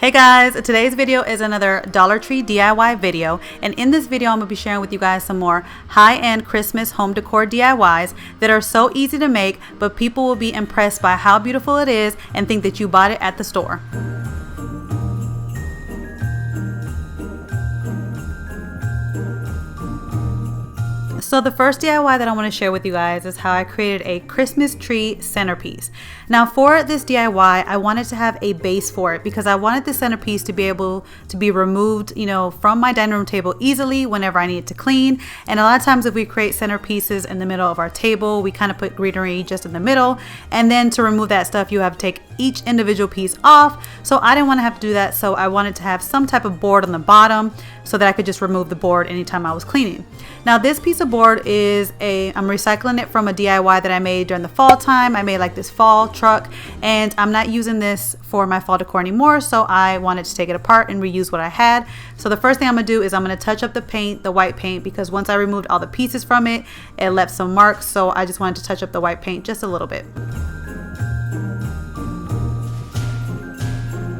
Hey guys, today's video is another Dollar Tree DIY video, and in this video I'm going to be sharing with you guys some more high-end Christmas home decor DIYs that are so easy to make, but people will be impressed by how beautiful it is and think that you bought it at the store. So the first DIY that I want to share with you guys is how I created a Christmas tree centerpiece. Now for this DIY, I wanted to have a base for it because I wanted the centerpiece to be able to be removed, from my dining room table easily whenever I need it to clean. And a lot of times if we create centerpieces in the middle of our table, we kind of put greenery just in the middle. And then to remove that stuff, you have to take each individual piece off. So I didn't want to have to do that. So I wanted to have some type of board on the bottom so that I could just remove the board anytime I was cleaning. Now this piece of board is I'm recycling it from a DIY that I made during the fall time. I made like this fall truck, and I'm not using this for my fall decor anymore, so I wanted to take it apart and reuse what I had. So the first thing I'm gonna do is I'm gonna touch up the paint, the white paint, because once I removed all the pieces from it, it left some marks, so I just wanted to touch up the white paint just a little bit.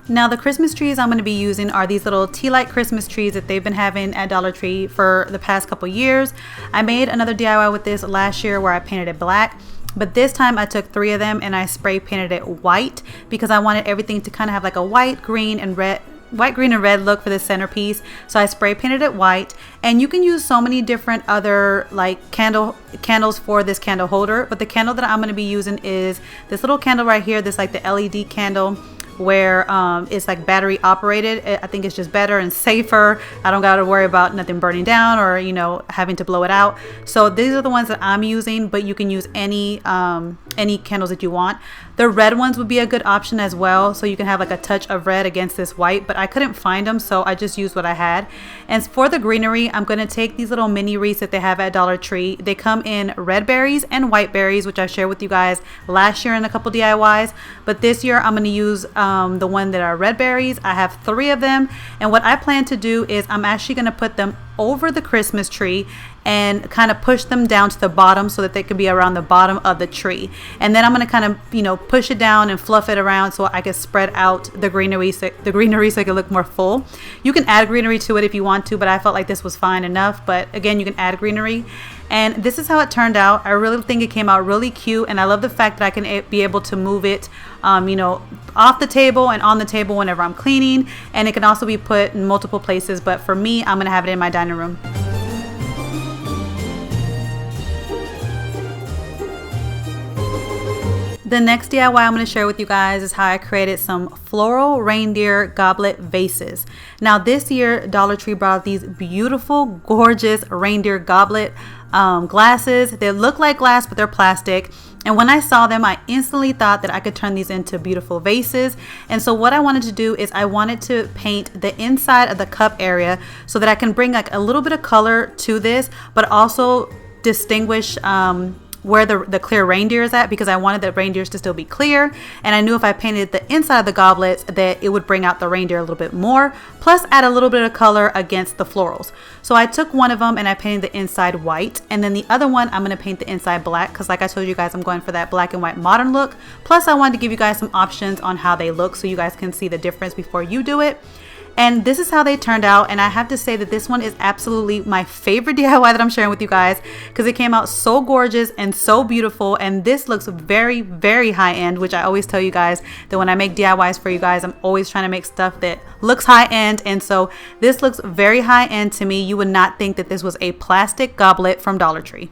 Now the Christmas trees I'm going to be using are these little tea light Christmas trees that they've been having at Dollar Tree for the past couple years. I made another DIY with this last year where I painted it black, but this time I took 3 of them and I spray painted it white because I wanted everything to kind of have like a white, green, and red look for the centerpiece. So I spray painted it white, and you can use so many different other like candles for this candle holder, but the candle that I'm going to be using is this little candle right here. This like the LED candle where it's like battery operated. I think it's just better and safer. I don't got to worry about nothing burning down or having to blow it out. So these are the ones that I'm using, but you can use any candles that you want. The red ones would be a good option as well, so you can have like a touch of red against this white, but I couldn't find them, so I just used what I had. And for the greenery, I'm going to take these little mini wreaths that they have at Dollar Tree. They come in red berries and white berries, which I shared with you guys last year in a couple DIYs, but this year I'm going to use the one that are red berries. I have 3 of them, and what I plan to do is I'm actually going to put them over the Christmas tree and kind of push them down to the bottom so that they can be around the bottom of the tree. And then I'm going to kind of push it down and fluff it around so I can spread out the greenery so it can look more full. You can add greenery to it if you want to, but I felt like this was fine enough. But again, you can add greenery. And this is how it turned out. I really think it came out really cute, and I love the fact that I can be able to move it off the table and on the table whenever I'm cleaning, and it can also be put in multiple places, but for me, I'm gonna have it in my dining room. The next DIY I'm going to share with you guys is how I created some floral reindeer goblet vases. Now this year Dollar Tree brought out these beautiful, gorgeous reindeer goblet glasses. They look like glass, but they're plastic. And when I saw them, I instantly thought that I could turn these into beautiful vases. And so what I wanted to do is I wanted to paint the inside of the cup area so that I can bring like a little bit of color to this, but also distinguish where the clear reindeer is at, because I wanted the reindeers to still be clear, and I knew if I painted the inside of the goblets that it would bring out the reindeer a little bit more, plus add a little bit of color against the florals. So I took one of them and I painted the inside white, and then the other one I'm going to paint the inside black because like I told you guys, I'm going for that black and white modern look. Plus I wanted to give you guys some options on how they look so you guys can see the difference before you do it. And this is how they turned out, and I have to say that this one is absolutely my favorite DIY that I'm sharing with you guys because it came out so gorgeous and so beautiful, and this looks very, very high-end, which I always tell you guys that when I make DIYs for you guys, I'm always trying to make stuff that looks high-end, and so this looks very high-end to me. You would not think that this was a plastic goblet from Dollar Tree.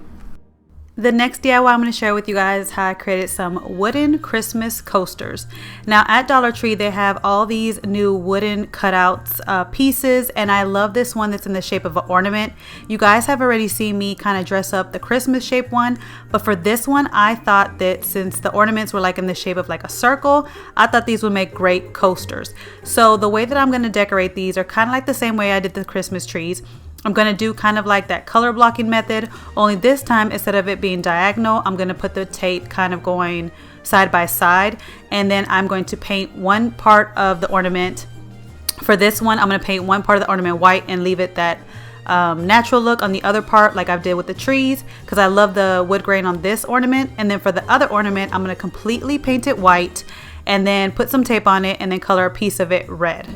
The next DIY I'm going to share with you guys is how I created some wooden Christmas coasters. Now at Dollar Tree they have all these new wooden cutouts pieces, and I love this one that's in the shape of an ornament. You guys have already seen me kind of dress up the Christmas shape one, but for this one I thought that since the ornaments were like in the shape of like a circle, I thought these would make great coasters. So the way that I'm going to decorate these are kind of like the same way I did the Christmas trees. I'm going to do kind of like that color blocking method, only this time instead of it being diagonal, I'm going to put the tape kind of going side by side, and then I'm going to paint one part of the ornament. For this one, I'm going to paint one part of the ornament white and leave it that natural look on the other part like I did with the trees, because I love the wood grain on this ornament. And then for the other ornament, I'm going to completely paint it white and then put some tape on it and then color a piece of it red.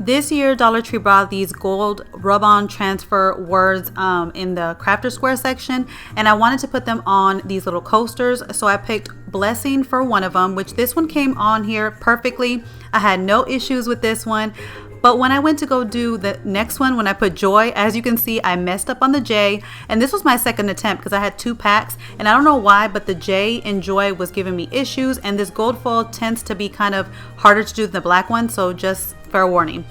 This year, Dollar Tree brought these gold rub-on transfer words in the crafter square section, and I wanted to put them on these little coasters. So I picked blessing for one of them, which this one came on here perfectly. I had no issues with this one. But when I went to go do the next one, when I put joy, as you can see, I messed up on the J. And this was my second attempt because I had 2 packs. And I don't know why, but the J in joy was giving me issues. And this gold foil tends to be kind of harder to do than the black one. So just fair warning.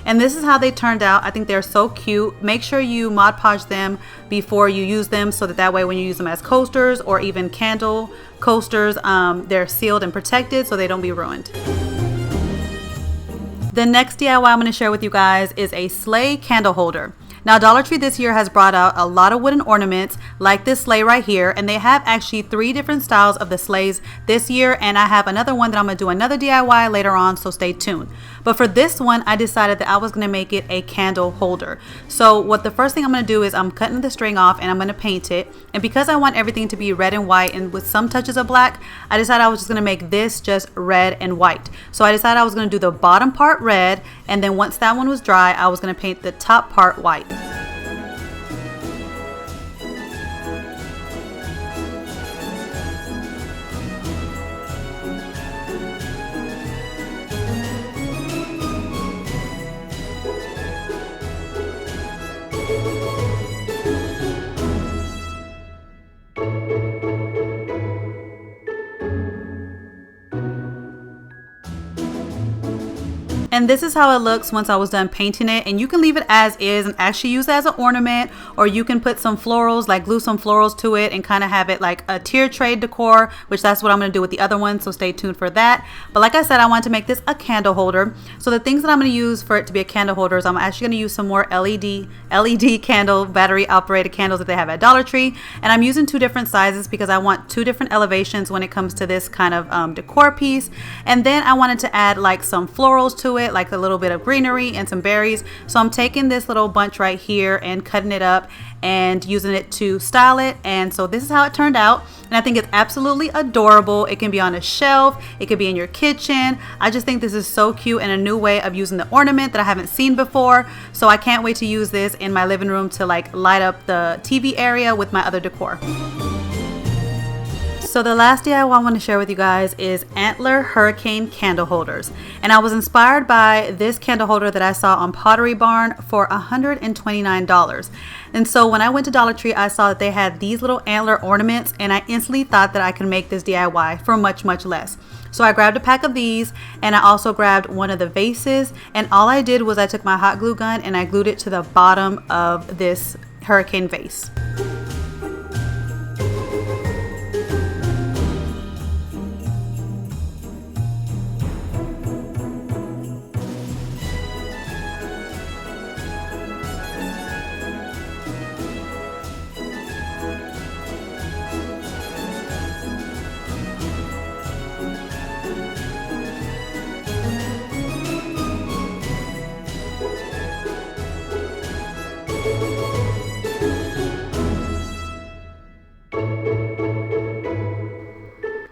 And this is how they turned out. I think they're so cute. Make sure you Mod Podge them before you use them so that way when you use them as coasters or even candle coasters, they're sealed and protected so they don't be ruined. The next DIY I'm going to share with you guys is a sleigh candle holder. Now Dollar Tree this year has brought out a lot of wooden ornaments like this sleigh right here, and they have actually 3 different styles of the sleighs this year, and I have another one that I'm going to do another DIY later on, so stay tuned. But for this one, I decided that I was going to make it a candle holder. So what the first thing I'm going to do is I'm cutting the string off and I'm going to paint it, and because I want everything to be red and white and with some touches of black, I decided I was just going to make this just red and white. So I decided I was going to do the bottom part red, and then once that one was dry, I was going to paint the top part white. And this is how it looks once I was done painting it, and you can leave it as is and actually use it as an ornament, or you can put some florals, like glue some florals to it and kind of have it like a tier tray decor, which that's what I'm going to do with the other one, so stay tuned for that. But like I said, I want to make this a candle holder. So the things that I'm going to use for it to be a candle holder is I'm actually going to use some more LED candle, battery operated candles that they have at Dollar Tree, and I'm using 2 different sizes because I want 2 different elevations when it comes to this kind of decor piece. And then I wanted to add like some florals to it, like a little bit of greenery and some berries. So I'm taking this little bunch right here and cutting it up and using it to style it. And so this is how it turned out, and I think it's absolutely adorable. It can be on a shelf, it could be in your kitchen. I just think this is so cute and a new way of using the ornament that I haven't seen before. So I can't wait to use this in my living room to like light up the TV area with my other decor. So the last DIY I want to share with you guys is antler hurricane candle holders. And I was inspired by this candle holder that I saw on Pottery Barn for $129. And so when I went to Dollar Tree, I saw that they had these little antler ornaments, and I instantly thought that I could make this DIY for much, much less. So I grabbed a pack of these, and I also grabbed one of the vases, and all I did was I took my hot glue gun and I glued it to the bottom of this hurricane vase.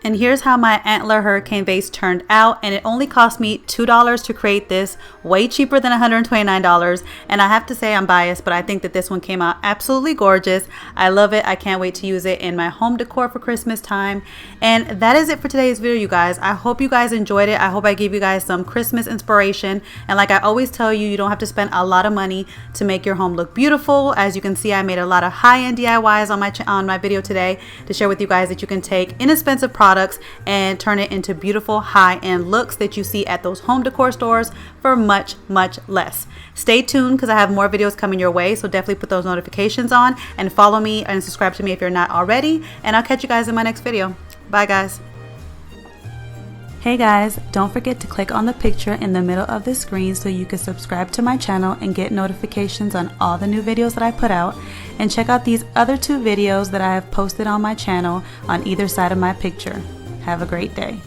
And here's how my antler hurricane vase turned out, and it only cost me $2 to create this, way cheaper than $129. And I have to say I'm biased, but I think that this one came out absolutely gorgeous. I love it. I can't wait to use it in my home decor for Christmas time. And that is it for today's video, you guys. I hope you guys enjoyed it. I hope I gave you guys some Christmas inspiration. And like I always tell you, you don't have to spend a lot of money to make your home look beautiful. As you can see, I made a lot of high-end DIYs on my video today to share with you guys that you can take inexpensive products and turn it into beautiful high-end looks that you see at those home decor stores for much, much less. Stay tuned because I have more videos coming your way, so definitely put those notifications on and follow me and subscribe to me if you're not already, and I'll catch you guys in my next video. Bye guys. Hey guys, don't forget to click on the picture in the middle of the screen so you can subscribe to my channel and get notifications on all the new videos that I put out, and check out these other 2 videos that I have posted on my channel on either side of my picture. Have a great day.